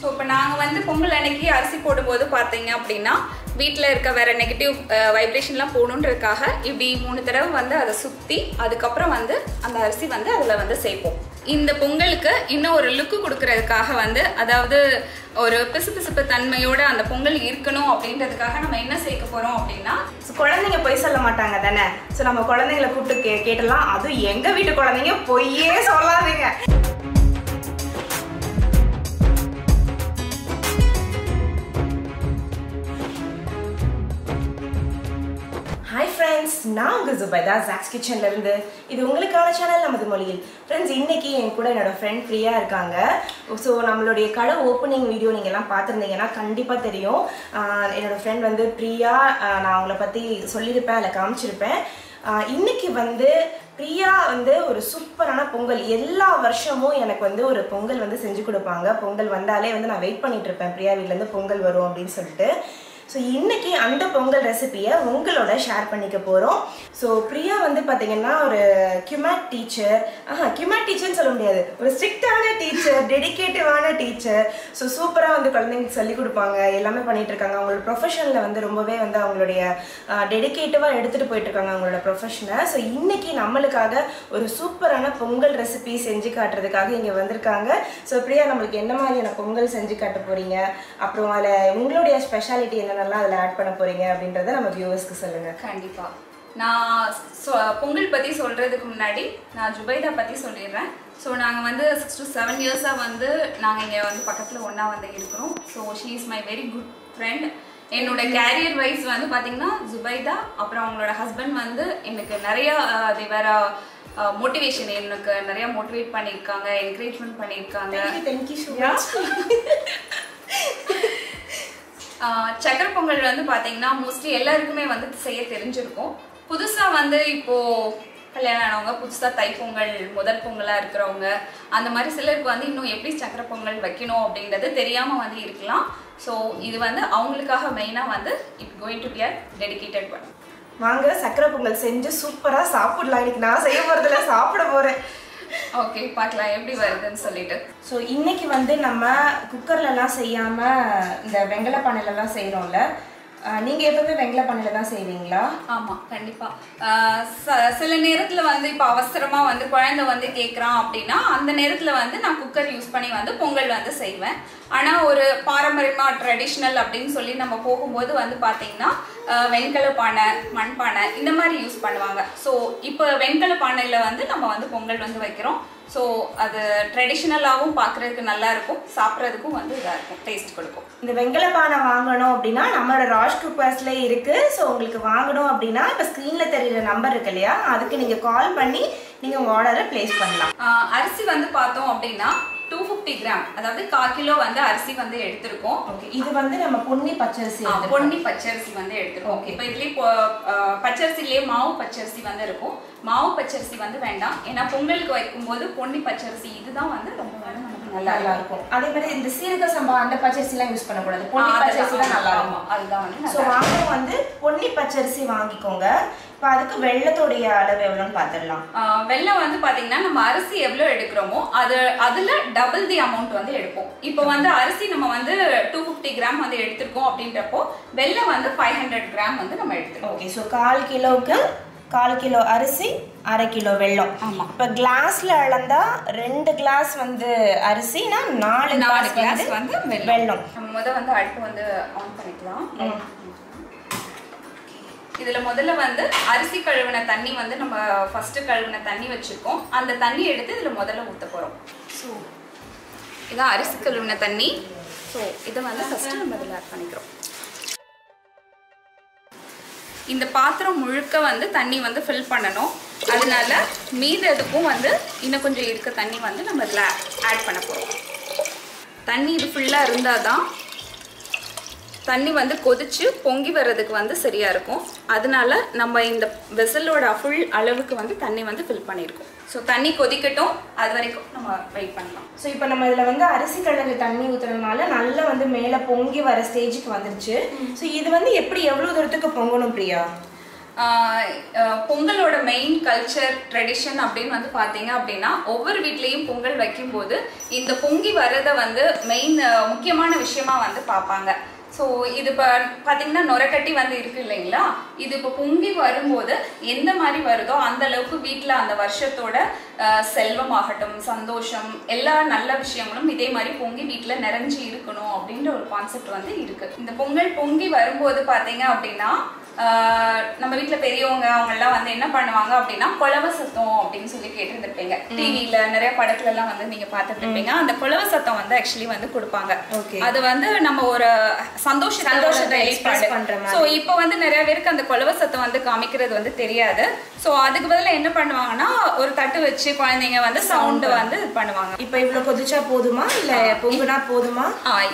So இப்போ நாங்கள் வந்து பொங்கல் அன்னைக்கு அரிசி போடும்போது பார்த்தீங்க அப்படின்னா வீட்டில் இருக்க வேற நெகட்டிவ் வைப்ரேஷன்லாம் போகணுன்றதுக்காக இப்படி 3 தடவை வந்து அதை சுற்றி அதுக்கப்புறம் வந்து அந்த அரிசி வந்து அதில் வந்து சேர்ப்போம். இந்த பொங்கலுக்கு இன்னும் ஒரு லுக்கு கொடுக்கறதுக்காக வந்து அதாவது ஒரு பிசுபிசுப்பு தன்மையோட அந்த பொங்கல் இருக்கணும் அப்படின்றதுக்காக நம்ம என்ன சேர்க்க போகிறோம் அப்படின்னா குழந்தைங்க பொய் சொல்ல மாட்டாங்க தானே. ஸோ நம்ம குழந்தைங்களை கூப்பிட்டு கேட்டலாம். அதுவும் எங்கள் வீட்டு குழந்தைங்க பொய்யே சொல்லாதீங்க. ஹாய் ஃப்ரெண்ட்ஸ், நான் உங்கள் ஜுபைதா ஜாக்ஸ் கிச்சன்ல இருந்து. இது உங்களுக்கான சேனல் நமது மொழியில். ஃப்ரெண்ட்ஸ், இன்னைக்கு என் கூட என்னோட ஃப்ரெண்ட் பிரியா இருக்காங்க. ஸோ நம்மளுடைய கடை ஓப்பனிங் வீடியோ நீங்கள்லாம் பார்த்துருந்தீங்கன்னா கண்டிப்பாக தெரியும். என்னோட ஃப்ரெண்ட் வந்து பிரியா, நான் அவங்கள பற்றி சொல்லியிருப்பேன், அதில் காமிச்சிருப்பேன். இன்னைக்கு வந்து பிரியா வந்து ஒரு சூப்பரான பொங்கல், எல்லா வருஷமும் எனக்கு வந்து ஒரு பொங்கல் வந்து செஞ்சு கொடுப்பாங்க. பொங்கல் வந்தாலே வந்து நான் வெயிட் பண்ணிட்டு இருப்பேன், பிரியா வீட்டிலேருந்து பொங்கல் வரும் அப்படின்னு சொல்லிட்டு. ஸோ இன்றைக்கி அந்த பொங்கல் ரெசிபியை உங்களோட ஷேர் பண்ணிக்க போகிறோம். ஸோ பிரியா வந்து பார்த்திங்கன்னா ஒரு கியூமேட் டீச்சர், கியூமேட் டீச்சர்னு சொல்ல முடியாது, ஒரு ஸ்ட்ரிக்டான டீச்சர், டெடிக்கேட்டிவான டீச்சர். ஸோ சூப்பராக வந்து குழந்தைங்களுக்கு சொல்லிக் கொடுப்பாங்க, எல்லாமே பண்ணிகிட்ருக்காங்க. அவங்களோட ப்ரொஃபஷனில் வந்து ரொம்பவே வந்து அவங்களுடைய டெடிக்கேட்டிவாக எடுத்துகிட்டு போயிட்டுருக்காங்க அவங்களோட ப்ரொஃபஷனை. ஸோ இன்றைக்கி நம்மளுக்காக ஒரு சூப்பரான பொங்கல் ரெசிபி செஞ்சு காட்டுறதுக்காக இங்கே வந்திருக்காங்க. ஸோ பிரியா, நம்மளுக்கு என்ன மாதிரியான பொங்கல் செஞ்சு காட்ட போகிறீங்க, அப்புறம் அதில் உங்களுடைய ஸ்பெஷாலிட்டி என்ன நல்லா அதில் ஆட் பண்ண போறீங்க அப்படின்றத நம்ம வியூவர்ஸ்க்கு சொல்லுங்க. கண்டிப்பா. நான் பொங்கல் பத்தி சொல்றதுக்கு முன்னாடி நான் ஜுபைதா பத்தி சொல்லிடுறேன். ஸோ நாங்கள் வந்து 6 to 7 இயர்ஸாக வந்து நாங்கள் இங்கே வந்து பக்கத்தில் ஒன்றா வந்து இருக்கிறோம். So she is my very good friend. என்னோட கேரியர் வைஸ் வந்து பார்த்தீங்கன்னா ஜுபைதா, அப்புறம் அவங்களோட ஹஸ்பண்ட் வந்து எனக்கு நிறையா வேற மோட்டிவேஷன், எனக்கு நிறைய மோட்டிவேட் பண்ணியிருக்காங்க, என்கரேஜ்மெண்ட் பண்ணியிருக்காங்க. Thank you so much. சக்கரை பொங்கல் வந்து பார்த்தீங்கன்னா மோஸ்ட்லி எல்லாருக்குமே வந்து செய்ய தெரிஞ்சிருக்கும். புதுசாக வந்து இப்போது கல்யாணம் ஆனவங்க, புதுசாக தைப்பொங்கல் முதல் பொங்கலாக இருக்கிறவங்க, அந்த மாதிரி சிலருக்கு வந்து இன்னும் எப்படி சக்கரை பொங்கல் வைக்கணும் அப்படின்றது தெரியாமல் வந்து இருக்கலாம். ஸோ இது வந்து அவங்களுக்காக மெயினாக வந்து it going to be a dedicated one. வாங்க சக்கரை பொங்கல் செஞ்சு சூப்பராக சாப்பிடலாம். இன்னைக்கு நான் செய்ய போகிறதுல சாப்பிட போகிறேன். ஓகே, பார்க்கலாம் எப்படி வருதுன்னு சொல்லிட்டு. ஸோ இன்னைக்கு வந்து நம்ம குக்கர்லலாம் செய்யாமல் இந்த வெங்கல பானையிலலாம் செய்கிறோம்ல, நீங்கள் எப்பவுமே வெங்கல பானையில் தான் செய்வீங்களா? ஆமாம், கண்டிப்பாக. சில நேரத்தில் வந்து இப்போ அவசரமாக வந்து குழந்தை வந்து கேட்குறான் அப்படின்னா அந்த நேரத்தில் வந்து நான் குக்கர் யூஸ் பண்ணி வந்து பொங்கல் வந்து செய்வேன். ஆனால் ஒரு பாரம்பரியமாக ட்ரெடிஷ்னல் அப்படின்னு சொல்லி நம்ம போகும்போது வந்து பார்த்தீங்கன்னா வெண்கல பானை, மண்பானை இந்த மாதிரி யூஸ் பண்ணுவாங்க. ஸோ இப்போ வெண்கல பானையில் வந்து நம்ம வந்து பொங்கல் வந்து வைக்கிறோம். ஸோ அது ட்ரெடிஷ்னலாகவும் பார்க்குறதுக்கு நல்லா இருக்கும், சாப்பிட்றதுக்கும் வந்து இதாக இருக்கும், டேஸ்ட் கொடுக்கும். இந்த வெங்கல பானை வாங்கணும் அப்படின்னா நம்மளோட ராஷ் குக்கர்ஸ்லேயே இருக்குது. ஸோ உங்களுக்கு வாங்கணும் அப்படின்னா இப்போ ஸ்க்ரீனில் தெரியுற நம்பர் இருக்கு இல்லையா, அதுக்கு நீங்கள் கால் பண்ணி நீங்கள் உங்கள் ஆர்டரை ப்ளேஸ் பண்ணலாம். அரிசி வந்து பார்த்தோம் அப்படின்னா 250 கிராம், அதாவது 1/4 கிலோ வந்து அரிசி வந்து எடுத்திருக்கோம். ஓகே, இது வந்து நம்ம பொன்னி பச்சரிசி, பொன்னி பச்சரிசி வந்து எடுத்துருக்கோம். ஓகே, இப்போ இதுலேயே பச்சரிசிலேயே மாவு பச்சரிசி வந்து இருக்கும். மாவு பச்சரிசி வந்து வேண்டாம், ஏன்னா பொங்கலுக்கு வைக்கும்போது பொன்னி பச்சரிசி இதுதான் வந்து ரொம்ப நமக்கு நல்லா இருக்கும். அதே மாதிரி இந்த சீரக சம்பா அந்த பச்சரிசிலாம் யூஸ் பண்ணக்கூடாது, பொன்னி பச்சரிசி தான் நல்லா இருக்கும். அதுதான் வந்து ஸோ வாங்க வந்து பொன்னி பச்சரிசி வாங்கிக்கோங்க. இப்போ அதுக்கு வெள்ளத்தோடைய அளவு எவ்வளோன்னு பார்த்துடலாம். வெள்ளம் வந்து பார்த்தீங்கன்னா நம்ம அரிசி எவ்வளோ எடுக்கிறோமோ அதில் டபுள் தி அமௌண்ட் வந்து எடுப்போம். இப்போ வந்து அரிசி நம்ம வந்து 250 கிராம் வந்து எடுத்திருக்கோம் அப்படின்றப்போ வெள்ளம் வந்து 500 கிராம் வந்து நம்ம எடுத்துருக்கோம். ஓகே, ஸோ 1/4 கிலோவுக்கு 1/4 கிலோ அரிசி, 1/2 கிலோ வெல்லம். ஆமாம். இப்போ கிளாஸில் அளந்தா 2 கிளாஸ் வந்து அரிசினா 4 கிளாஸ் வந்து வெல்லம். நம்ம வந்து அடுப்பு வந்து ஆன் பண்ணிக்கலாம். இதில் முதல்ல வந்து அரிசி கழுவின தண்ணி வந்து நம்ம ஃபஸ்ட்டு கழுவின தண்ணி வச்சுருக்கோம், அந்த தண்ணி எடுத்து இதில் முதல்ல ஊற்ற போகிறோம். ஸோ இதான் அரிசி கழுவின தண்ணி. ஸோ இதை வந்து ஃபஸ்ட்டு நம்ம இதில் ஆட் பண்ணிக்கிறோம். இந்த பாத்திரம் முழுக்க வந்து தண்ணி வந்து ஃபில் பண்ணணும், அதனால மீததுக்கும் வந்து இன்னும் கொஞ்சம் இருக்க தண்ணி வந்து நம்ம இதில் ஆட் பண்ண போகிறோம். தண்ணி இது ஃபுல்லாக இருந்தால் தான் தண்ணி வந்து கொதிச்சு பொங்கி வர்றதுக்கு வந்து சரியாக இருக்கும். அதனால நம்ம இந்த வெசலோட ஃபுல் அளவுக்கு வந்து தண்ணி வந்து ஃபில் பண்ணியிருக்கோம். ஸோ தண்ணி கொதிக்கட்டும், அது வரைக்கும் நம்ம வெயிட் பண்ணலாம். ஸோ இப்போ நம்ம இதில் வந்து அரிசி கழுவி தண்ணி ஊற்றுறதுனால நல்லா வந்து மேலே பொங்கி வர ஸ்டேஜுக்கு வந்துருச்சு. ஸோ இது வந்து எப்படி எவ்வளோ தூரத்துக்கு பொங்கணும் பிரியா? பொங்கலோட மெயின் கல்ச்சர் ட்ரெடிஷன் அப்படின்னு வந்து பார்த்தீங்க அப்படின்னா ஒவ்வொரு வீட்லேயும் பொங்கல் வைக்கும்போது இந்த பொங்கி வர்றதை வந்து மெயின் முக்கியமான விஷயமா வந்து பார்ப்பாங்க. ஸோ இது இப்போ பார்த்தீங்கன்னா நுரக்கட்டி வந்து இருக்கு இல்லைங்களா, இது இப்போ பொங்கி வரும்போது எந்த மாதிரி வருதோ அந்த அளவுக்கு வீட்டில் அந்த வருஷத்தோட செல்வமாகட்டும், சந்தோஷம், எல்லா நல்ல விஷயங்களும் இதே மாதிரி பொங்கி வீட்டில் நிறைஞ்சி இருக்கணும் அப்படின்ற ஒரு கான்செப்ட் வந்து இருக்கு. இந்த பொங்கல் பொங்கி வரும்போது பார்த்தீங்க அப்படின்னா நம்ம வீட்டில் பெரியவங்க அவங்கெல்லாம் வந்து என்ன பண்ணுவாங்க அப்படின்னா குலவ சத்தம் அப்படின்னு சொல்லி கேட்டுருந்துருப்பீங்க. டிவியில நிறைய படத்துல எல்லாம் வந்து நீங்க பார்த்துட்டு இருப்பீங்க. அந்த குலவ சத்தம் வந்து ஆக்சுவலி வந்து கொடுப்பாங்க. அது வந்து நம்ம ஒரு சந்தோஷத்தை எக்ஸ்பிரஸ் பண்றோம். ஸோ இப்போ வந்து நிறைய பேருக்கு அந்த குலவ சத்தம் வந்து காமிக்கிறது வந்து தெரியாது. ஸோ அதுக்கு பதிலாக என்ன பண்ணுவாங்கன்னா ஒரு தட்டு வச்சு குழந்தைங்க வந்து சவுண்ட் வந்து பண்ணுவாங்க. இப்போ இவ்வளவு கொதிச்சா போதுமா இல்ல பொங்குனா போதுமா?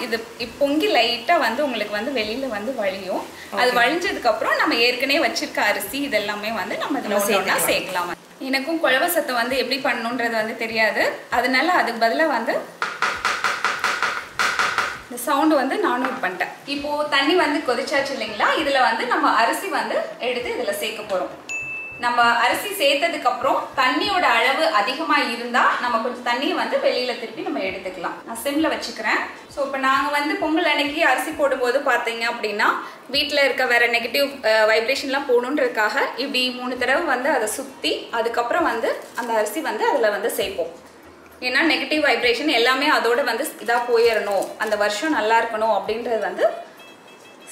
இது பொங்கி லைட்டா வந்து உங்களுக்கு வந்து வெளியில வந்து வழியும். அது வழிஞ்சதுக்கு அப்புறம் நம்ம ஏற்கனவே வச்சிருக்க அரிசி இதெல்லாமே வந்து நம்ம இதுல சேர்க்கலாம். எனக்கும் குழவ சத்தம் வந்து எப்படி பண்ணணுன்றது வந்து தெரியாது, அதனால அதுக்கு பதிலாக வந்து இந்த சவுண்டு வந்து நான் நோட் பண்ணிட்டேன். இப்போ தண்ணி வந்து கொதிச்சாச்சு இல்லைங்களா, இதுல வந்து நம்ம அரிசி வந்து எடுத்து இதுல சேர்க்க போறோம். நம்ம அரிசி சேர்த்ததுக்கு அப்புறம் தண்ணியோட அளவு அதிகமா இருந்தா நம்ம கொஞ்சம் தண்ணியை வந்து வெளியில திருப்பி நம்ம எடுத்துக்கலாம். நான் சிம்ல வச்சுக்கிறேன். ஸோ இப்போ நாங்கள் வந்து பொங்கல் அன்னைக்கு அரிசி போடும்போது பார்த்தீங்க அப்படின்னா வீட்டில் இருக்க வேற நெகட்டிவ் வைப்ரேஷன்லாம் போகணுன்றதுக்காக இப்படி 3 தடவை வந்து அதை சுற்றி அதுக்கப்புறம் வந்து அந்த அரிசி வந்து அதில் வந்து சேர்ப்போம். ஏன்னா நெகட்டிவ் வைப்ரேஷன் எல்லாமே அதோட வந்து இதாக போயிடணும், அந்த வருஷம் நல்லா இருக்கணும் அப்படின்றது வந்து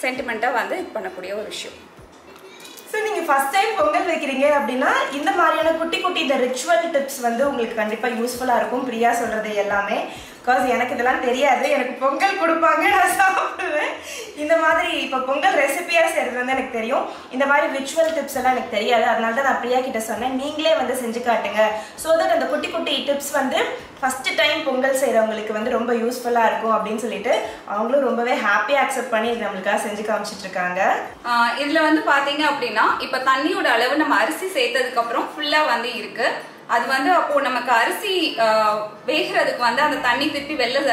சென்டிமெண்ட்டாக வந்து இது பண்ணக்கூடிய ஒரு விஷயம். ஸோ நீங்கள் ஃபஸ்ட் டைம் பொங்கல் வைக்கிறீங்க அப்படின்னா இந்த மாதிரியான குட்டி குட்டி இந்த ரிச்சுவல் டிப்ஸ் வந்து உங்களுக்கு கண்டிப்பாக யூஸ்ஃபுல்லாக இருக்கும். பிரியா சொல்கிறது எல்லாமே, பிகாஸ் எனக்கு இதெல்லாம் தெரியாது. எனக்கு பொங்கல் கொடுப்பாங்க, நான் சாப்பிடுவேன். இந்த மாதிரி இப்போ பொங்கல் ரெசிபியாக செய்கிறது வந்து எனக்கு தெரியும். இந்த மாதிரி ரிச்சுவல் டிப்ஸ் எல்லாம் எனக்கு தெரியாது. அதனால தான் நான் பிரியா கிட்ட சொன்னேன், நீங்களே வந்து செஞ்சு காட்டுங்க. ஸோ தட் அந்த குட்டி குட்டி டிப்ஸ் வந்து ஃபஸ்ட்டு டைம் பொங்கல் செய்கிறவங்களுக்கு வந்து ரொம்ப யூஸ்ஃபுல்லாக இருக்கும் அப்படின்னு சொல்லிட்டு அவங்களும் ரொம்பவே ஹாப்பியாக அக்செப்ட் பண்ணி இது நம்மளுக்காக செஞ்சு காமிச்சிட்டு இருக்காங்க. இதில் வந்து பார்த்தீங்க அப்படின்னா இப்போ தண்ணியோட அளவு நம்ம அரிசி சேர்த்ததுக்கப்புறம் ஃபுல்லாக வந்து இருக்கு. அது வந்து அப்போ நமக்கு அரிசி வேகிறதுக்கு வந்து அந்த தண்ணி திருப்பி வெளில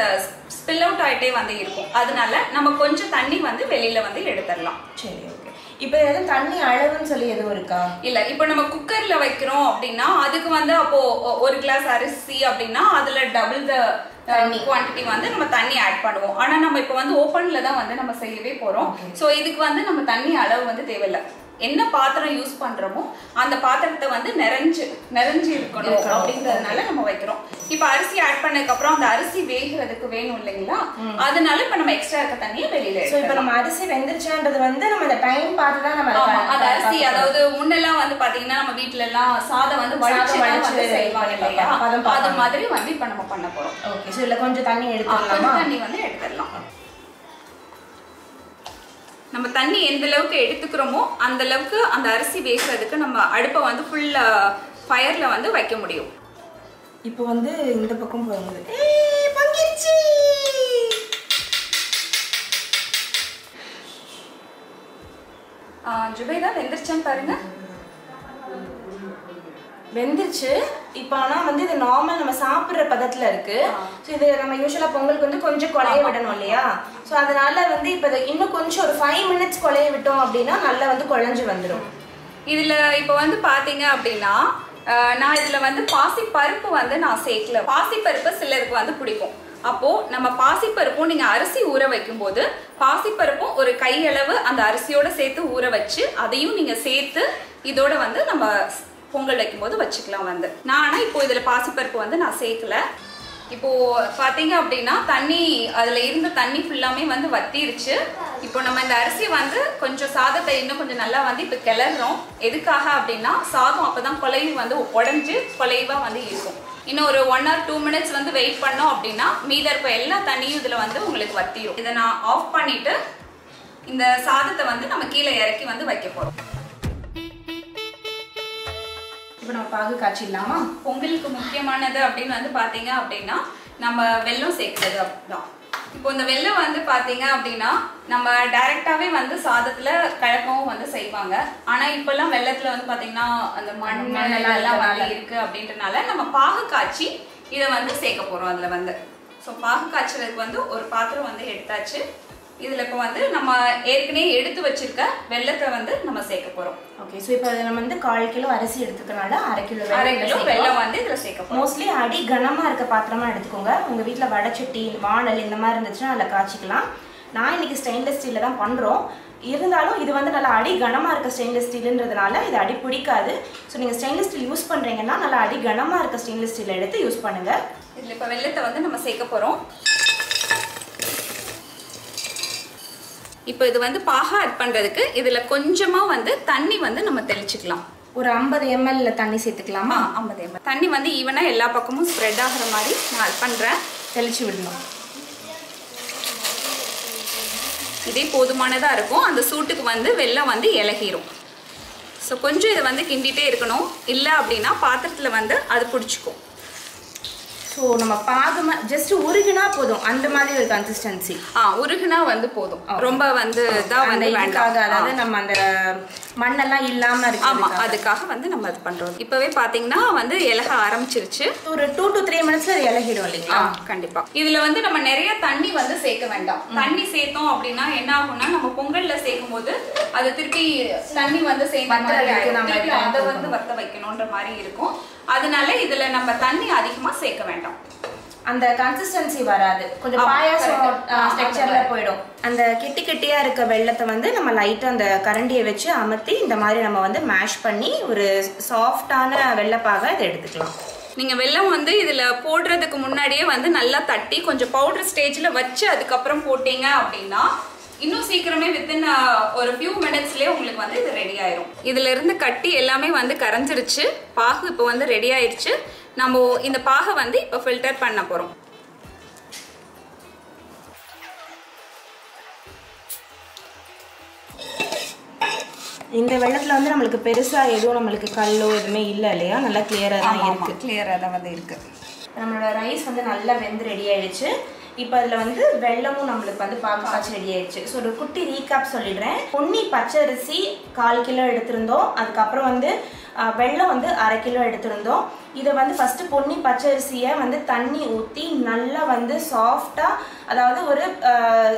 ஸ்பில் அவுட் ஆகிட்டே வந்து இருக்கும். அதனால நம்ம கொஞ்சம் தண்ணி வந்து வெளியில வந்து எடுத்துடலாம். சரி, ஓகே. இப்போ எதுவும் தண்ணி அளவுன்னு சொல்லி எதுவும் இருக்கா? இல்ல, இப்போ நம்ம குக்கர்ல வைக்கிறோம் அப்படின்னா அதுக்கு வந்து அப்போ 1 கிளாஸ் அரிசி அப்படின்னா அதுல டபுள் த குவான்டிட்டி வந்து நம்ம தண்ணி ஆட் பண்ணுவோம். ஆனா நம்ம இப்போ வந்து ஓப்பன்ல தான் வந்து நம்ம செய்யவே போறோம். ஸோ இதுக்கு வந்து நம்ம தண்ணி அளவு வந்து தேவையில்லை. என்ன பாத்திரம் யூஸ் பண்றோமோ அந்த பாத்திரத்தை வந்து நிறைஞ்சு இருக்கணும் அப்படின்றதுனால நம்ம வைக்கிறோம். இப்ப அரிசி ஆட் பண்ணதுக்கு அப்புறம் அந்த அரிசி வேகிறதுக்கு வேணும் இல்லைங்களா, அதனால இப்ப நம்ம எக்ஸ்ட்ரா இருக்க தண்ணியை வெளியில. இப்ப நம்ம அரிசி வெந்துருச்சான்றது வந்து நம்ம அந்த டைம் பார்த்து தான் நம்ம அந்த அரிசி, அதாவது முன்னெல்லாம் வந்து பாத்தீங்கன்னா நம்ம வீட்டுல எல்லாம் சாதம் வந்து வடிச்சு செய்வாங்க இல்லையா, அது மாதிரி வந்து இப்ப நம்ம பண்ண போறோம். ஓகே. சோ இல்ல கொஞ்சம் தண்ணி எடுத்துடலாமா? தண்ணி வந்து எடுத்துடலாம். நம்ம தண்ணி எந்த அளவுக்கு எடுத்துக்கிறோமோ அந்த அளவுக்கு அந்த அரிசி வேகிறதுக்கு நம்ம அடுப்பை வந்து ஃபுல் ஃபயர்ல வந்து வைக்க முடியும். இப்போ வந்து இந்த பக்கம் போகுது. பொங்கிருச்சு. ஜுபைதா வெந்துருச்சான்னு பாருங்க. வெந்துருச்சு. இப்போ ஆனால் வந்து இது நார்மல் நம்ம சாப்பிட்ற பதத்தில் இருக்கு. ஸோ இது நம்ம யூஸ்வலாக பொங்கலுக்கு வந்து கொஞ்சம் குழைய விடணும் இல்லையா, ஸோ அதனால வந்து இப்போ இன்னும் கொஞ்சம் ஒரு 5 மினிட்ஸ் குழைய விட்டோம் அப்படின்னா நல்லா வந்து குழஞ்சு வந்துடும். இதில் இப்போ வந்து பார்த்தீங்க அப்படின்னா நான் இதில் வந்து பாசிப்பருப்பு வந்து நான் சேர்க்கல. பாசிப்பருப்பு சிலருக்கு வந்து பிடிக்கும். அப்போது நம்ம பாசிப்பருப்பும் நீங்கள் அரிசி ஊற வைக்கும்போது பாசிப்பருப்பும் ஒரு கையளவு அந்த அரிசியோடு சேர்த்து ஊற வச்சு அதையும் நீங்கள் சேர்த்து இதோட வந்து நம்ம பொங்கல் வைக்கும்போது வச்சுக்கலாம். வந்து ஆனால் இப்போ இதில் பாசிப்பருப்பு வந்து நான் சேர்க்கல. இப்போ பார்த்தீங்க அப்படின்னா தண்ணி அதில் இருந்த தண்ணி ஃபுல்லாமே வந்து வத்திருச்சு. இப்போ நம்ம இந்த அரிசி வந்து கொஞ்சம் சாதத்தை இன்னும் கொஞ்சம் நல்லா வந்து இப்போ கிளறோம். எதுக்காக அப்படின்னா சாதம் அப்போ தான் குலைவு வந்து உடஞ்சி குலைவாக வந்து இருக்கும். இன்னும் ஒரு 1 or 2 மினிட்ஸ் வந்து வெயிட் பண்ணோம் அப்படின்னா மீத இருக்க எல்லா தண்ணியும் இதில் வந்து உங்களுக்கு வத்திரும். இதை நான் ஆஃப் பண்ணிட்டு இந்த சாதத்தை வந்து நம்ம கீழே இறக்கி வந்து வைக்க போகிறோம். இப்போ நம்ம பாகு காய்ச்சிடலாமா? பொங்கலுக்கு முக்கியமானது அப்படின்னு வந்து பார்த்தீங்க அப்படின்னா நம்ம வெல்லம் சேர்க்கறது அப்படிதான். இப்போ இந்த வெல்லம் வந்து பார்த்தீங்க அப்படின்னா நம்ம டைரெக்டாகவே வந்து சாதத்தில் கலக்கவும் வந்து செய்வாங்க. ஆனால் இப்போல்லாம் வெள்ளத்தில் வந்து பார்த்தீங்கன்னா அந்த மண்ணெல்லாம் வந்து இருக்குது அப்படின்றனால நம்ம பாகு காய்ச்சி இதை வந்து சேர்க்க போகிறோம் அதில் வந்து. ஸோ பாகு காய்ச்சலுக்கு வந்து ஒரு பாத்திரம் வந்து எடுத்தாச்சு. இதுல இப்போ வந்து நம்ம ஏற்கனவே எடுத்து வச்சிருக்க வெல்லத்தை வந்து நம்ம சேர்க்க போறோம். ஓகே, ஸோ இப்போ நம்ம வந்து 1/4 கிலோ அரிசி எடுத்துக்கனால 1/2 கிலோ வெல்லம் வந்து இதுல சேர்க்க போறோம். மோஸ்ட்லி அடி கனமா இருக்க பாத்திரமா எடுத்துக்கோங்க. உங்க வீட்ல வடச்சட்டி வாணல் இந்த மாதிரி இருந்துச்சுன்னா அதில் காய்ச்சிக்கலாம். நான் இன்னைக்கு ஸ்டெயின்லெஸ் ஸ்டீல்ல தான் பண்றோம். இருந்தாலும் இது வந்து நல்லா அடி கனமா இருக்க ஸ்டெயின்லெஸ் ஸ்டீல்ன்றதுனால இது அடி பிடிக்காது. ஸோ நீங்க ஸ்டெயின்லெஸ் ஸ்டீல் யூஸ் பண்றீங்கன்னா நல்லா அடி கனமா இருக்க ஸ்டெயின்லெஸ் ஸ்டீல் எடுத்து யூஸ் பண்ணுங்க. இதுல இப்போ வெல்லத்தை வந்து நம்ம சேர்க்க போறோம். இப்போ இது வந்து பாகா ஆட் பண்றதுக்கு இதுல கொஞ்சமா வந்து தண்ணி வந்து நம்ம தெளிச்சுக்கலாம். ஒரு 50 ml தண்ணி சேர்த்துக்கலாமா? 50 ml தண்ணி வந்து ஈவனா எல்லா பக்கமும் ஸ்ப்ரெட் ஆகுற மாதிரி நான் ஆட் பண்றேன். தெளிச்சு விடணும். இதே போதுமானதா இருக்கும். அந்த சூட்டுக்கு வந்து வெல்லம் வந்து இலகிரும். ஸோ கொஞ்சம் இதை வந்து கிண்டிட்டே இருக்கணும். இல்லை அப்படின்னா பாத்திரத்தில் வந்து அது பிடிச்சிக்கும். ஸோ நம்ம பாகமா ஜஸ்ட் உருகுனா போதும், அந்த மாதிரி ஒரு கன்சிஸ்டன்சி. உருகுனா வந்து போதும். ரொம்ப வந்து இதாக வந்து வேண்டாம். அதாவது நம்ம அந்த மண்ணெல்லாம் இல்லாம இருக்கு. ஆமா, அதுக்காக வந்து நம்ம இது பண்றோம். இப்பவே பாத்தீங்கன்னா வந்து இலக ஆரம்பிச்சிருச்சு. ஒரு 2 to 3 மினிட்ஸ்ல அது இலகிடும் இல்லைங்களா? கண்டிப்பா. இதுல வந்து நம்ம நிறைய தண்ணி வந்து சேர்க்க வேண்டாம். தண்ணி சேர்த்தோம் அப்படின்னா என்ன ஆகும்னா நம்ம பொங்கல்ல சேர்க்கும் போது அது திருப்பி தண்ணி வந்து சேர்த்து அதை வந்து வத்த வைக்கணும்ன்ற மாதிரி இருக்கும். அதனால இதுல நம்ம தண்ணி அதிகமா சேர்க்க வேண்டாம். அந்த கன்சிஸ்டன்சி வராது. கொஞ்சம் பாயாசம் ஸ்ட்ரக்சர்ல போயிடும். அந்த கெட்டி கெட்டியா இருக்க வெல்லத்தை வந்து நம்ம லைட்டா அந்த கரண்டியை வச்சு அமர்த்தி இந்த மாதிரி நம்ம வந்து மேஷ் பண்ணி ஒரு சாஃப்டான வெல்லப்பாக இதை எடுத்துக்கலாம். நீங்க வெல்லம் வந்து இதுல போடுறதுக்கு முன்னாடியே வந்து நல்லா தட்டி கொஞ்சம் பவுடர் ஸ்டேஜ்ல வச்சு அதுக்கப்புறம் போட்டீங்க அப்படின்னா இன்னும் சீக்கிரமே வித்தின் ஒரு ஃபியூ மினிட்ஸ்லயே உங்களுக்கு வந்து இது ரெடி ஆயிரும். இதுல இருந்து கட்டி எல்லாமே வந்து கரைஞ்சிருச்சு. பாகு இப்போ வந்து ரெடி ஆயிடுச்சு. நம்ம இந்த பாகை வந்து இப்போ ஃபில்டர் பண்ண போறோம். இந்த வெள்ளத்துல வந்து நம்மளுக்கு பெருசா எதுவும் நம்மளுக்கு கல்லோ எதுவுமே இல்லை இல்லையா? நல்லா கிளியரா தான் இருக்கு. கிளியரா தான் வந்து இருக்கு. நம்மளோட ரைஸ் வந்து நல்லா வெந்து ரெடி ஆயிடுச்சு. இப்போ அதில் வந்து வெல்லமும் நம்மளுக்கு வந்து பாகு காய்ச்சி ரெடி ஆயிடுச்சு. ஸோ ஒரு குட்டி ரீகாப் சொல்லிடுறேன். பொன்னி பச்சரிசி 1/4 கிலோ எடுத்திருந்தோம். அதுக்கப்புறம் வந்து வெல்லம் வந்து 1/2 கிலோ எடுத்திருந்தோம். இதை வந்து ஃபஸ்ட்டு பொன்னி பச்சரிசியை வந்து தண்ணி ஊற்றி நல்லா வந்து சாஃப்டாக, அதாவது ஒரு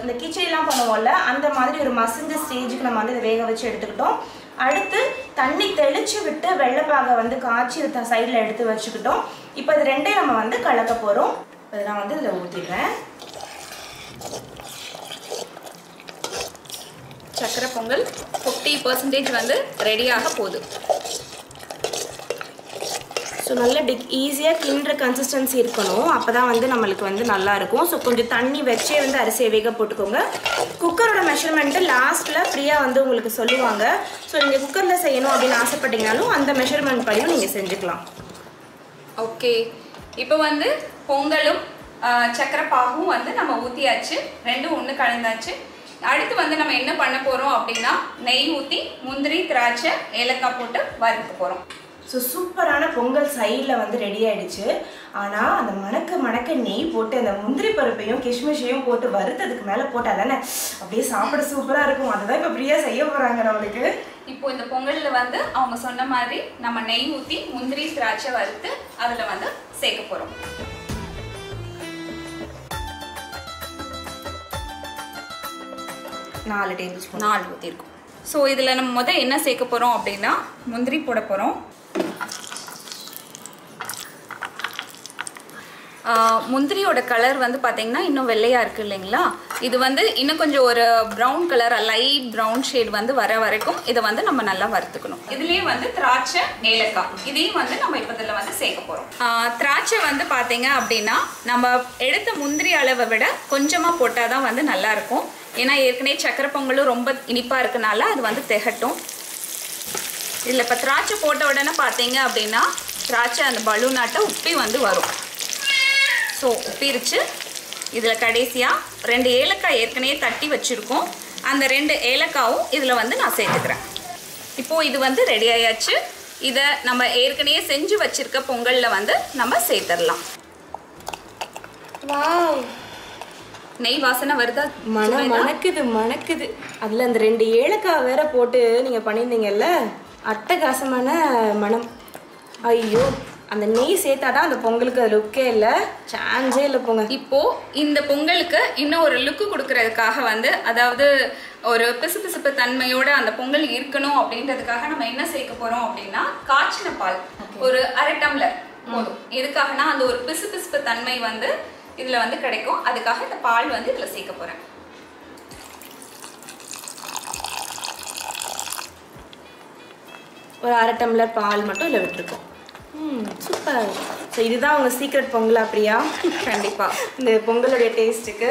இந்த கிச்சடிலாம் பண்ணுவோம்ல அந்த மாதிரி ஒரு மசிஞ்ச ஸ்டேஜுக்கு நம்ம வந்து இதை வேக வச்சு எடுத்துக்கிட்டோம். அடுத்து தண்ணி தெளிச்சு விட்டு வெள்ளைப்பாகை வந்து காய்ச்சி சைடில் எடுத்து வச்சுக்கிட்டோம். இப்போ இது ரெண்டையும் நம்ம வந்து கலக்க போகிறோம். அதை நான் வந்து இதில் ஊற்றிடுறேன். சக்கரை பொங்கல் 50% வந்து ரெடியாக போகுது. ஸோ நல்ல ஈஸியாக கிண்டுற கன்சிஸ்டன்சி இருக்கணும். அப்போ தான் வந்து நம்மளுக்கு வந்து நல்லாயிருக்கும். ஸோ கொஞ்சம் தண்ணி வச்சே வந்து அரிசியை வேக போட்டுக்கோங்க. குக்கரோட மெஷர்மெண்ட்டு லாஸ்ட்டில் ஃப்ரீயாக வந்து உங்களுக்கு சொல்லுவாங்க. ஸோ நீங்கள் குக்கரில் செய்யணும் அப்படின்னு ஆசைப்பட்டீங்கனாலும் அந்த மெஷர்மெண்ட் படியும் நீங்கள் செஞ்சுக்கலாம். ஓகே, இப்போ வந்து பொங்கலும் சக்கரை பாகும் வந்து நம்ம ஊற்றியாச்சு. ரெண்டும் ஒன்று கலந்தாச்சு. அடுத்து வந்து நம்ம என்ன பண்ண போகிறோம் அப்படின்னா நெய் ஊற்றி முந்திரி திராட்சை ஏலக்காய் போட்டு வறுக்க போகிறோம். ஸோ சூப்பரான பொங்கல் சைடில் வந்து ரெடி ஆகிடுச்சு. ஆனால் அந்த மணக்க நெய் போட்டு அந்த முந்திரி பருப்பையும் கிஷ்மிஷையும் போட்டு வறுத்ததுக்கு மேலே போட்டால் தானே அப்படியே சாப்பிட சூப்பராக இருக்கும். அதுதான் இப்போ ஃப்ரீயாக செய்ய போகிறாங்க நம்மளுக்கு. இப்போ இந்த பொங்கலில் வந்து அவங்க சொன்ன மாதிரி நம்ம நெய் ஊற்றி முந்திரி திராட்சை வறுத்து அதில் வந்து சேர்க்க போகிறோம். 4 டேபிள் ஸ்பூன் 4 ஊற்றிருக்கோம். ஸோ இதில் நம்ம என்ன சேர்க்க போகிறோம் அப்படின்னா முந்திரி போட போகிறோம். முந்திரியோட கலர் வந்து பார்த்தீங்கன்னா இன்னும் வெள்ளையாக இருக்குது இல்லைங்களா? இது வந்து இன்னும் கொஞ்சம் ஒரு brown colour, light brown shade வந்து வர வரைக்கும் இதை வந்து நம்ம நல்லா வறுத்துக்கணும். இதுலேயே வந்து திராட்சை ஏலக்காய் இதையும் வந்து நம்ம இப்போ இதில் வந்து சேர்க்க போகிறோம். திராட்சை வந்து பார்த்தீங்க அப்படின்னா நம்ம எடுத்த முந்திரி அளவை விட கொஞ்சமாக போட்டால் தான் வந்து நல்லாயிருக்கும். ஏன்னா ஏற்கனவே சக்கரை பொங்கலும் ரொம்ப இனிப்பாக இருக்கனால அது வந்து திகட்டும். இதில் இப்போ திராட்சை போட்ட உடனே பார்த்தீங்க அப்படின்னா திராட்சை அந்த பலூனாட்டை உப்பி வந்து வரும். ஸோ உப்பிருச்சு. இதில் கடைசியாக 2 ஏலக்காய் ஏற்கனவே தட்டி வச்சுருக்கோம். அந்த 2 ஏலக்காவும் இதில் வந்து நான் சேர்த்துக்கிறேன். இப்போது இது வந்து ரெடி ஆயாச்சு. இதை நம்ம ஏற்கனவே செஞ்சு வச்சுருக்க பொங்கலில் வந்து நம்ம சேர்த்துடலாம். வாவ், நெய் வாசனை வருதா? மணக்குது. அதில் அந்த 2 ஏலக்காய் வேற போட்டு நீங்கள் பண்ணியிருந்தீங்கல்ல, அட்டகாசமான மனம். ஐயோ, அந்த நெய் சேர்த்தாதான் அந்த பொங்கலுக்கு லுக்கே இல்லை, சான்ஸே இல்லை போங்க. இப்போ இந்த பொங்கலுக்கு இன்னும் ஒரு லுக்கு கொடுக்கறதுக்காக வந்து, அதாவது ஒரு பிசுபிசுப்பு தன்மையோட அந்த பொங்கல் இருக்கணும் அப்படின்றதுக்காக நம்ம என்ன சேர்க்க போறோம் அப்படின்னா காய்ச்சின பால் ஒரு 1/2 டம்ளர் போதும். எதுக்காகனா அந்த ஒரு பிசுபிசுப்பு தன்மை வந்து இதுல வந்து கிடைக்கும். அதுக்காக இந்த பால் வந்து இதுல சேர்க்க போறேன். ஒரு 1/2 டம்ளர் பால் மட்டும் இதில் விட்டுருக்கோம். சூப்பர். ஸோ இதுதான் உங்கள் சீக்ரெட் பொங்கலா பிரியா? கண்டிப்பாக இந்த பொங்கலுடைய டேஸ்ட்டுக்கு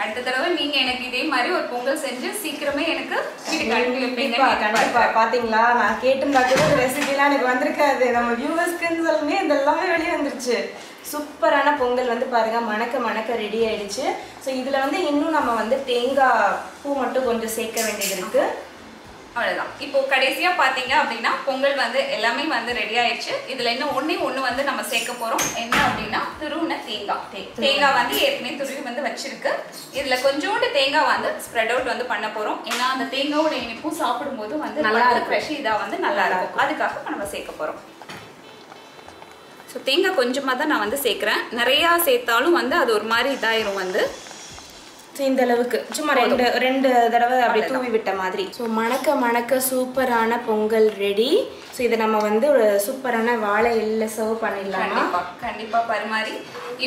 அடுத்த தடவை நீங்கள் எனக்கு இதே மாதிரி ஒரு பொங்கல் செஞ்சு சீக்கிரமே எனக்கு வீட்டுக்கு அனுப்பி வைப்பீங்க. கண்டிப்பாக. பார்த்தீங்களா, நான் கேட்டிருந்தா கூட இந்த ரெசிபிலாம் எனக்கு வந்திருக்காது. நம்ம வியூவர்ஸ்க்குன்னு சொல்லுமே இதெல்லாமே வெளியே வந்துருச்சு. சூப்பரான பொங்கல் வந்து பாருங்கள், மணக்க மணக்க ரெடி ஆயிடுச்சு. ஸோ இதில் வந்து இன்னும் நம்ம வந்து தேங்காய் பூ மட்டும் கொஞ்சம் சேர்க்க வேண்டியது இருக்குது. அவ்வளோதான். இப்போ கடைசியா பாத்தீங்க அப்படின்னா பொங்கல் வந்து எல்லாமே வந்து ரெடி ஆயிடுச்சு. இதுல இன்னும் ஒண்ணு வந்து நம்ம சேர்க்க போறோம். என்ன அப்படின்னா துருவின தேங்காய். தேங்காய் வந்து ஏற்கனவே துருவி வந்து வச்சிருக்கு. இதுல கொஞ்சோண்டு தேங்காய் வந்து ஸ்ப்ரெட் அவுட் வந்து பண்ண போறோம். ஏன்னா அந்த தேங்காயோட இனிப்பும் சாப்பிடும்போது வந்து நல்லா ஃப்ரெஷ் இதா வந்து நல்லா இருக்கும். அதுக்காக நம்ம சேர்க்க போறோம். ஸோ தேங்காய் கொஞ்சமாக தான் நான் வந்து சேர்க்குறேன். நிறையா சேர்த்தாலும் வந்து அது ஒரு மாதிரி இதாயிரும் வந்து. ஸோ இந்த அளவுக்கு சும்மா ரெண்டு தடவை அப்படியே தூவி விட்ட மாதிரி. ஸோ மணக்க மணக்க சூப்பரான பொங்கல் ரெடி. ஸோ இதை நம்ம வந்து ஒரு சூப்பரான வாழை இலையில சர்வ் பண்ணிடலாம். கண்டிப்பாக பரிமாறி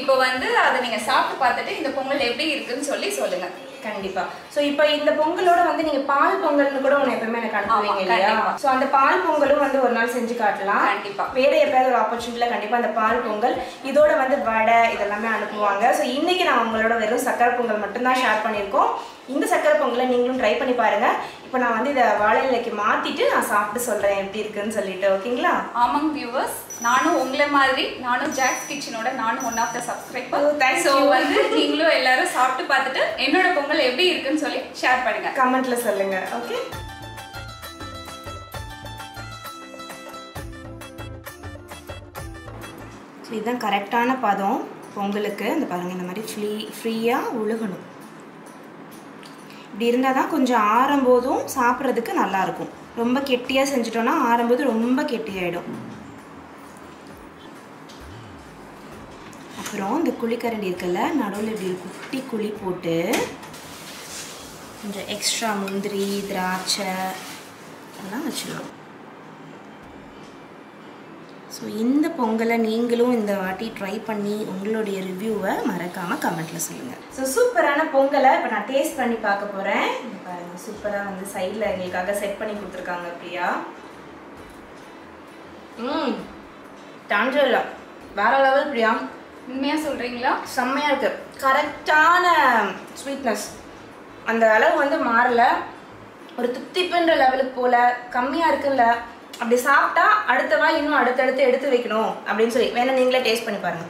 இப்போ வந்து அதை நீங்கள் சாப்பிட்டு பார்த்துட்டு இந்த பொங்கல் எப்படி இருக்குன்னு சொல்லுங்க. கண்டிப்பா. சோ இப்போ இந்த பொங்கலோட வந்து நீங்க பால் பொங்கல்னு கூட ஒன்னு எப்பவுமே எனக்கு அனுப்புவீங்க இல்லையா? சோ அந்த பால் பொங்கலும் வந்து ஒரு நாள் செஞ்சு காட்டலாம். கண்டிப்பா. வேற எப்பயாவது ஒரு ஆப்பர்ச்சுனிட்டில கண்டிப்பா அந்த பால் பொங்கல் இதோட வந்து வடை இதெல்லாமே அனுப்புவாங்க. சோ இன்னைக்கு நான் உங்களோட வெறும் சக்கரை பொங்கல் மட்டும் தான் ஷேர் பண்ணியிருக்கோம். இந்த சக்கரை பொங்கலை நீங்களும் ட்ரை பண்ணி பாருங்க. இப்போ நான் வந்து இதை வாழை இலைக்கு மாத்திட்டு நான் சாப்பிட்டு சொல்றேன் எப்படி இருக்குன்னு சொல்லிட்டு. ஓகேங்களா? ஆமாங்க வியூவர்ஸ், நானும் உங்களை மாதிரி நானும் ஜாக்ஸ் கிச்சனோட நானும் one of the subscriber. So வந்து நீங்களும் எல்லாரும் சாப்பிட்டு பார்த்துட்டு என்னோட பொங்கல் எப்படி இருக்குன்னு சொல்லி ஷேர் பண்ணுங்க, கமெண்ட்ல சொல்லுங்க. ஓகே, இதுதான் கரெக்டான பதம் பொங்கலுக்கு. இந்த பாருங்க, இந்த மாதிரி ஃப்ரீயாக உழுகணும். இப்படி இருந்தால் தான் கொஞ்சம் ஆறும்போதும் சாப்பிட்றதுக்கு நல்லாயிருக்கும். ரொம்ப கெட்டியாக செஞ்சிட்டோன்னா ஆறும்போது ரொம்ப கெட்டியாயிடும். அப்புறம் இந்த குழிக்கரண்டி இருக்குல்ல, நடுவில் இப்படி ஒரு குட்டி குழி போட்டு கொஞ்சம் எக்ஸ்ட்ரா முந்திரி திராட்சை அதெல்லாம் வச்சிடலாம். ஸோ இந்த பொங்கலை நீங்களும் இந்த வாட்டி ட்ரை பண்ணி உங்களுடைய ரிவ்யூவை மறக்காமல் கமெண்ட்டில் சொல்லுங்கள். ஸோ சூப்பரான பொங்கலை இப்போ நான் டேஸ்ட் பண்ணி பார்க்க போகிறேன். பாருங்கள், சூப்பராக வந்து சைடில் எங்களுக்காக செட் பண்ணி கொடுத்துருக்காங்க பிரியா. டான்ஜில் வேற லெவல் பிரியா. உண்மையாக சொல்கிறீங்களா? செம்மையாக இருக்குது. கரெக்டான ஸ்வீட்னஸ், அந்த அளவு வந்து மாறல. ஒரு துத்திப்புன்ற லெவலுக்கு போல் கம்மியாக இருக்குல்ல. அப்படி சாப்பிட்டா அடுத்த வாய் இன்னும் அடுத்தடுத்து எடுத்து வைக்கணும் அப்படின்னு சொல்லி வேணா நீங்களே டேஸ்ட் பண்ணி பாருங்க.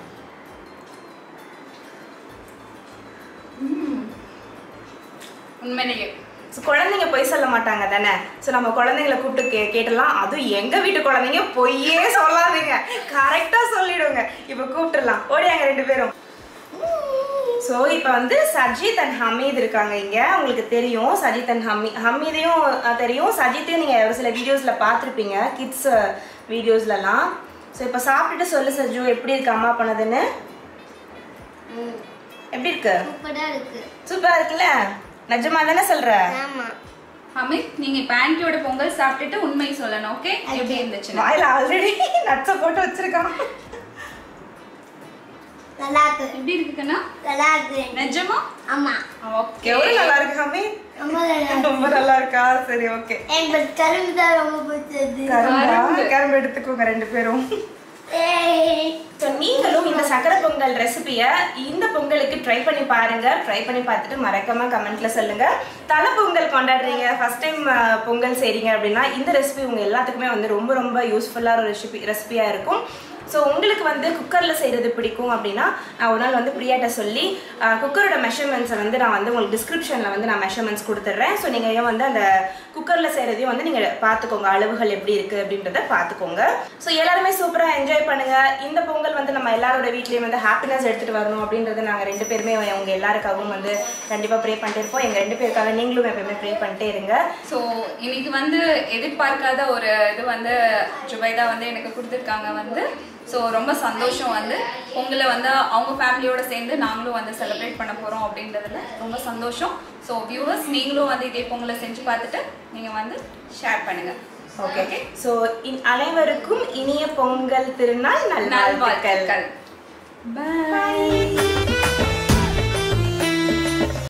உண்மையிலேயே குழந்தைங்க பொய் சொல்ல மாட்டாங்க தானே. ஸோ நம்ம குழந்தைங்களை கூப்பிட்டு கேட்டலாம். அதுவும் எங்கள் வீட்டு குழந்தைங்க பொய்யே சொல்லாதீங்க, கரெக்டாக சொல்லிடுங்க. இப்போ கூப்பிட்டுலாம், ஓடியாங்க 2 பேரும். ஸோ இப்போ வந்து சஜித் அண்ட் ஹமீத் இருக்காங்க இங்கே. உங்களுக்கு தெரியும் சஜித் அண்ட் ஹமீதையும் தெரியும். சஜித்தையும் நீங்கள் ஒரு சில வீடியோஸில் பார்த்துருப்பீங்க, கிட்ஸ் வீடியோஸ்லலாம். ஸோ இப்போ சாப்பிட்டுட்டு சொல்லு சஜு, எப்படி இருக்கு அம்மா பண்ணதுன்னு? எப்படி இருக்கு? சூப்பராக இருக்குல்ல? நிஜமா தானே சொல்ற? ஹமீத், நீங்க இப்போ ஆன்ட்டியோட பொங்கல் சாப்பிட்டுட்டு உண்மை சொல்லணும். ஓகே, எப்படி இருந்துச்சு? வாயில ஆல்ரெடி நட்ஸை போட்டு வச்சிருக்கான். நல்லா இருக்கு. எப்படி இருக்குன்னா? நல்லா இருக்கு. நிஜமா? ஆமா. ஓகே, எவ்வளவு நல்லா இருக்கு ஹமி? ரொம்ப நல்லா இருக்கா? சரி, ஓகே. எனக்கு கரும்பு தான் ரொம்ப பிடிச்சது. கரும்பு எடுத்துக்கோங்க 2 பேரும். ஸோ நீங்களும் இந்த சக்கரை பொங்கல் ரெசிபியை இந்த பொங்கலுக்கு ட்ரை பண்ணி பாருங்க. ட்ரை பண்ணி பார்த்துட்டு மறக்காம கமெண்ட்ல சொல்லுங்க. தலை பொங்கல் கொண்டாடுறீங்க, ஃபர்ஸ்ட் டைம் பொங்கல் செய்றீங்க அப்படின்னா இந்த ரெசிபி உங்க எல்லாத்துக்குமே வந்து ரொம்ப ரொம்ப யூஸ்ஃபுல்லான ஒரு ரெசிபியா இருக்கும். ஸோ உங்களுக்கு வந்து குக்கரில் செய்கிறது பிடிக்கும் அப்படின்னா நான் ஒரு நாள் வந்து பிரியாட்ட சொல்லி குக்கரோட மெஷர்மெண்ட்ஸை வந்து நான் வந்து உங்களுக்கு டிஸ்கிரிப்ஷனில் வந்து நான் மெஷர்மெண்ட்ஸ் கொடுத்துட்றேன். ஸோ நீங்கள் வந்து அந்த குக்கரில் செய்கிறதையும் வந்து நீங்கள் பார்த்துக்கோங்க, அளவுகள் எப்படி இருக்குது அப்படின்றத பார்த்துக்கோங்க. ஸோ எல்லாருமே சூப்பராக என்ஜாய் பண்ணுங்கள். இந்த பொங்கல் வந்து நம்ம எல்லாரோட வீட்லேயும் வந்து ஹாப்பினஸ் எடுத்துகிட்டு வரணும் அப்படின்றத நாங்கள் 2 பேருமே அவங்க எல்லாருக்காகவும் வந்து கண்டிப்பாக ப்ரே பண்ணிட்டு இருப்போம். எங்கள் 2 பேருக்காக நீங்களும் எப்பவுமே ப்ரே பண்ணிட்டே இருங்க. ஸோ இன்னைக்கு வந்து எதிர்பார்க்காத ஒரு இது வந்து ஜுபைதா வந்து எனக்கு கொடுத்துருக்காங்க. வந்து ஸோ ரொம்ப சந்தோஷம் வந்து பொங்கலை வந்து அவங்க ஃபேமிலியோட சேர்ந்து நாங்களும் வந்து செலிப்ரேட் பண்ண போகிறோம் அப்படின்றதுல ரொம்ப சந்தோஷம். ஸோ வியூவர்ஸ் நீங்களும் வந்து இதே பொங்கலை செஞ்சு பார்த்துட்டு நீங்கள் வந்து ஷேர் பண்ணுங்கள். ஓகே. ஸோ அனைவருக்கும் இனிய பொங்கல் திருநாள் நல்வாழ்த்துக்கள். Bye.